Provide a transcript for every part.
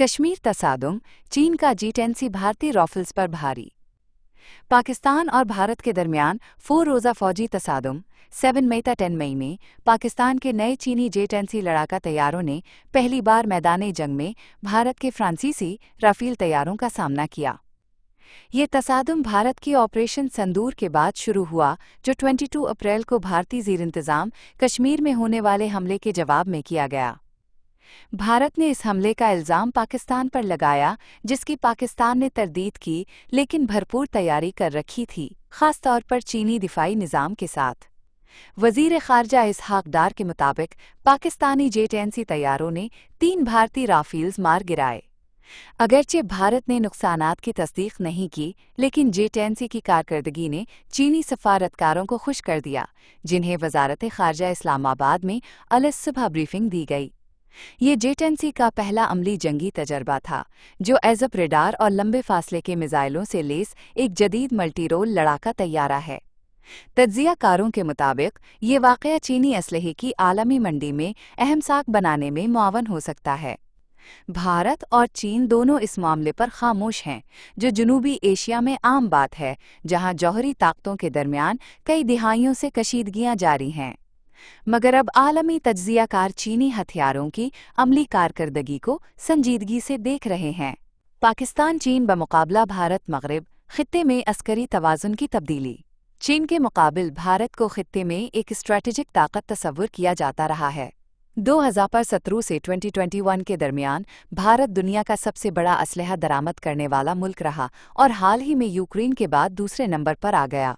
कश्मीर तसादुम, चीन का G10C भारतीय राइफल्स पर भारी। पाकिस्तान और भारत के दरमियान 4 रोज़ा फौजी तसादुम 7 मई ता 10 मई में पाकिस्तान के नए चीनी J-10C लड़ाका तैयारों ने पहली बार मैदान जंग में भारत के फ्रांसीसी राफेल तैयारों का सामना किया। ये तसादुम भारत की ऑपरेशन संदूर के बाद शुरू हुआ, जो 22 अप्रैल को भारतीय ज़ेर इंतज़ाम कश्मीर में होने वाले हमले के जवाब में किया गया। भारत ने इस हमले का इल्ज़ाम पाकिस्तान पर लगाया, जिसकी पाकिस्तान ने तरदीद की, लेकिन भरपूर तैयारी कर रखी थी, ख़ास तौर पर चीनी दिफाई निज़ाम के साथ। वज़ीर ख़ारजा इसहाक़ डार के मुताबिक पाकिस्तानी J-10C तैयारों ने 3 भारतीय राफेल्स मार गिराए। अगरचे भारत ने नुकसानात की तस्दीक नहीं की, लेकिन J-10C की कारकर्दगी ने चीनी सफारतकारों को खुश कर दिया, जिन्हें वज़ारत ख़ारजा इस्लामाबाद में अलसुबह ब्रीफिंग दी गई। ये J-10C का पहला अमली जंगी तजर्बा था, जो एज़अप रेडार और लंबे फासले के मिसाइलों से लेस एक जदीद मल्टी रोल लड़ाका तैयारा है। तज्ज़ियाकारों के मुताबिक ये वाक़या चीनी असलहे की आलमी मंडी में अहम साख बनाने में मुआवन हो सकता है। भारत और चीन दोनों इस मामले पर खामोश हैं, जो जनूबी एशिया में आम बात है, जहां जौहरी ताकतों के दरमियान कई दिहाइयों से कशीदगियां जारी हैं। मगर अब आलमी तज्ज़ियाकार चीनी हथियारों की अमली कारकर्दगी को संजीदगी से देख रहे हैं। पाकिस्तान चीन बमुकाबला भारत मगरिब खित्ते में अस्करी तवाज़ुन की तब्दीली। चीन के मुकाबिल भारत को खित्ते में एक स्ट्रैटेजिक ताकत तस्वुर किया जाता रहा है। 2017 से 2021 के दरमियान भारत दुनिया का सबसे बड़ा असलहा दरामद करने वाला मुल्क रहा और हाल ही में यूक्रेन के बाद दूसरे नंबर पर आ गया।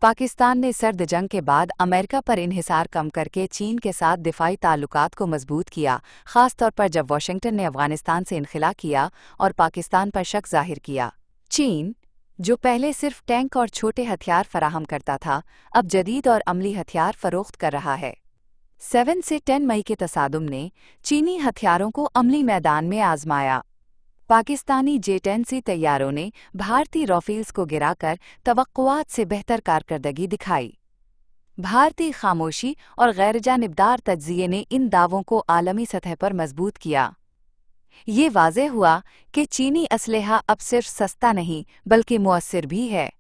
पाकिस्तान ने सर्द जंग के बाद अमेरिका पर इन्हिसार कम करके चीन के साथ दिफाई ताल्लुकात को मजबूत किया, ख़ास तौर पर जब वाशिंगटन ने अफ़गानिस्तान से इनखिला किया और पाकिस्तान पर शक जाहिर किया। चीन, जो पहले सिर्फ टैंक और छोटे हथियार फराहम करता था, अब जदीद और अमली हथियार फ़रोख्त कर रहा है। 7 से 10 मई के तसादुम ने चीनी हथियारों को अमली मैदान में आजमाया। पाकिस्तानी J-10C तैयारों ने भारतीय राफेल्स को गिराकर तवक्कुआत से बेहतर कारकर्दगी दिखाई। भारतीय खामोशी और गैरजानिबदार तज्ज़िये ने इन दावों को आलमी सतह पर मजबूत किया। ये वाज़ेह हुआ कि चीनी असलहा अब सिर्फ सस्ता नहीं बल्कि मुअस्सिर भी है।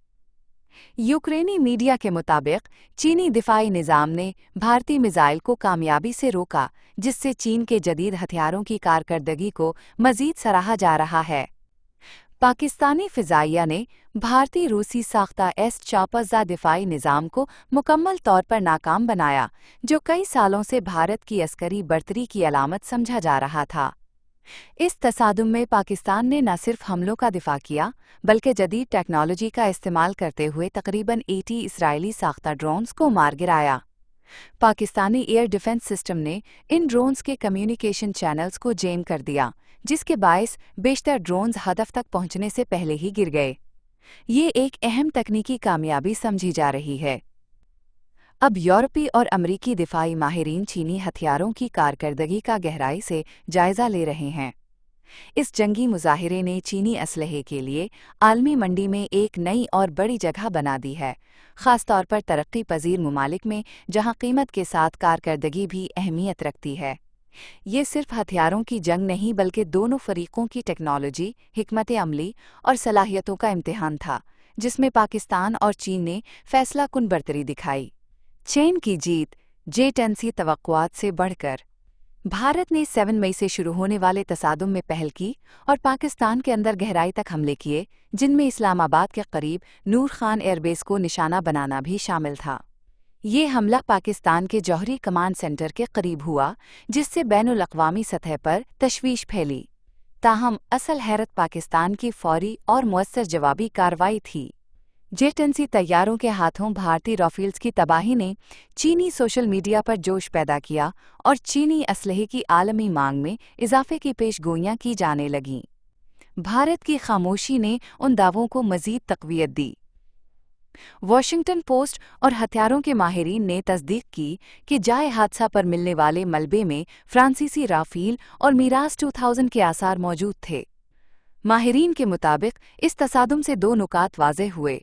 यूक्रेनी मीडिया के मुताबिक चीनी दिफाई निज़ाम ने भारतीय मिसाइल को कामयाबी से रोका, जिससे चीन के जदीद हथियारों की कारकर्दगी को मज़ीद सराहा जा रहा है। पाकिस्तानी फ़िज़ाइया ने भारतीय रूसी साख्ता S-450 दिफाई निज़ाम को मुकम्मल तौर पर नाकाम बनाया, जो कई सालों से भारत की अस्करी बर्तरी की अलामत समझा जा रहा था। इस तसादुम में पाकिस्तान ने न सिर्फ हमलों का दिफा किया, बल्कि जदीद टेक्नोलॉजी का इस्तेमाल करते हुए तकरीबन 80 इसराइली साख्ता ड्रोन्स को मार गिराया। पाकिस्तानी एयर डिफेंस सिस्टम ने इन ड्रोन्स के कम्युनिकेशन चैनल्स को जैम कर दिया, जिसके बायस बेशतर ड्रोन्स हदफ तक पहुंचने से पहले ही गिर गए। ये एक अहम तकनीकी कामयाबी समझी जा रही है। अब यूरोपीय और अमरीकी दिफाई माहिरीन चीनी हथियारों की कारकर्दगी का गहराई से जायज़ा ले रहे हैं। इस जंगी मुजाहिरे ने चीनी असलहे के लिए आलमी मंडी में एक नई और बड़ी जगह बना दी है, ख़ास तौर पर तरक्की पजीर ममालिक में, जहां कीमत के साथ कारकर्दगी भी अहमियत रखती है। ये सिर्फ हथियारों की जंग नहीं बल्कि दोनों फरीकों की टेक्नोलॉजी, हिकमत अमली और सलाहियतों का इम्तिहान था, जिसमें पाकिस्तान और चीन ने फैसला कुन बर्तरी दिखाई। चीन की जीत J-10C तवक्कुआत से बढ़कर। भारत ने 7 मई से शुरू होने वाले तसादुम में पहल की और पाकिस्तान के अंदर गहराई तक हमले किए, जिनमें इस्लामाबाद के करीब नूर खान एयरबेस को निशाना बनाना भी शामिल था। ये हमला पाकिस्तान के जौहरी कमांड सेंटर के करीब हुआ, जिससे बैनुल-अक़वामी सतह पर तशवीश फैली। ताहम असल हैरत पाकिस्तान की फौरी और मुअस्सर जवाबी कार्रवाई थी। J-10C तैयारों के हाथों भारतीय राफेल्स की तबाही ने चीनी सोशल मीडिया पर जोश पैदा किया और चीनी असलहे की आलमी मांग में इजाफे की पेशगोइयां की जाने लगीं। भारत की खामोशी ने उन दावों को मज़ीद तक़वियत दी। वाशिंगटन पोस्ट और हथियारों के माहिरीन ने तस्दीक की कि जाए हादसा पर मिलने वाले मलबे में फ्रांसीसी राफेल और मीरास 2000 के आसार मौजूद थे। माहिरीन के मुताबिक इस तसादुम से 2 नुकात वाज़ेह हुए।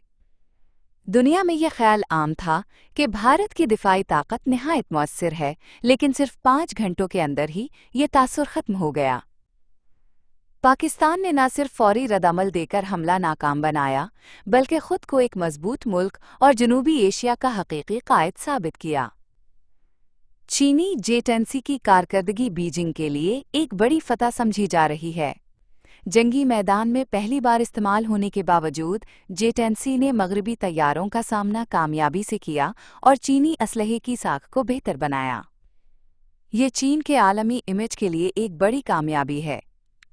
दुनिया में यह ख्याल आम था कि भारत की दिफाई ताकत निहायत मुअस्सिर है, लेकिन सिर्फ 5 घंटों के अंदर ही ये तासुर ख़त्म हो गया। पाकिस्तान ने न सिर्फ फौरी रद्दअमल देकर हमला नाकाम बनाया, बल्कि खुद को एक मजबूत मुल्क और जनूबी एशिया का हकीकी कायद साबित किया। चीनी J-10C की कारकर्दगी बीजिंग के लिए एक बड़ी फतह समझी जा रही है। जंगी मैदान में पहली बार इस्तेमाल होने के बावजूद J-10C ने मगरबी तैयारों का सामना कामयाबी से किया और चीनी असलहे की साख को बेहतर बनाया। ये चीन के आलमी इमेज के लिए एक बड़ी कामयाबी है।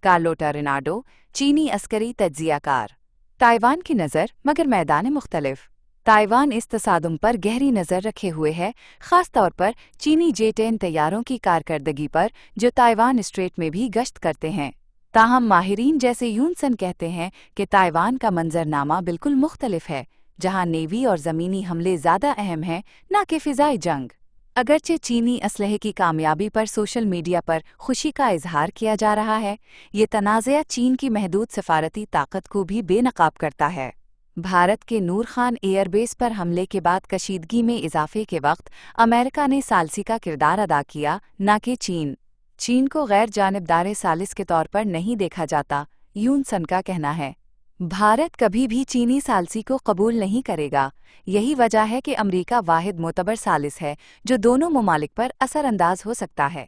कार्लोटा रेनाडो, चीनी अस्करी तज्जियाकार। ताइवान की नज़र मगर मैदान मुख्तलिफ। ताइवान इस तसादुम पर गहरी नज़र रखे हुए है, ख़ास तौर पर चीनी J-10 तैयारों की कारकर्दगी पर जो ताइवान स्ट्रेट में भी गश्त करते हैं। ताहम माहिरीन जैसे यूनसन कहते हैं कि ताइवान का मंजरनामा बिल्कुल मुख्तलिफ है, जहां नेवी और ज़मीनी हमले ज़्यादा अहम हैं, न कि फ़िज़ाई जंग। अगरचे चीनी असलहे की कामयाबी पर सोशल मीडिया पर खुशी का इजहार किया जा रहा है, ये तनाज़ा चीन की महदूद सफारती ताकत को भी बेनकाब करता है। भारत के नूर खान एयरबेस पर हमले के बाद कशीदगी में इजाफे के वक्त अमेरिका ने सालसी का किरदार अदा किया, न कि चीन। चीन को गैर जानिबदार सालिस के तौर पर नहीं देखा जाता, यूनसन का कहना है। भारत कभी भी चीनी सालसी को कबूल नहीं करेगा। यही वजह है कि अमरीका वाहिद मोतबर सालिस है जो दोनों ममालिक पर असरअंदाज हो सकता है।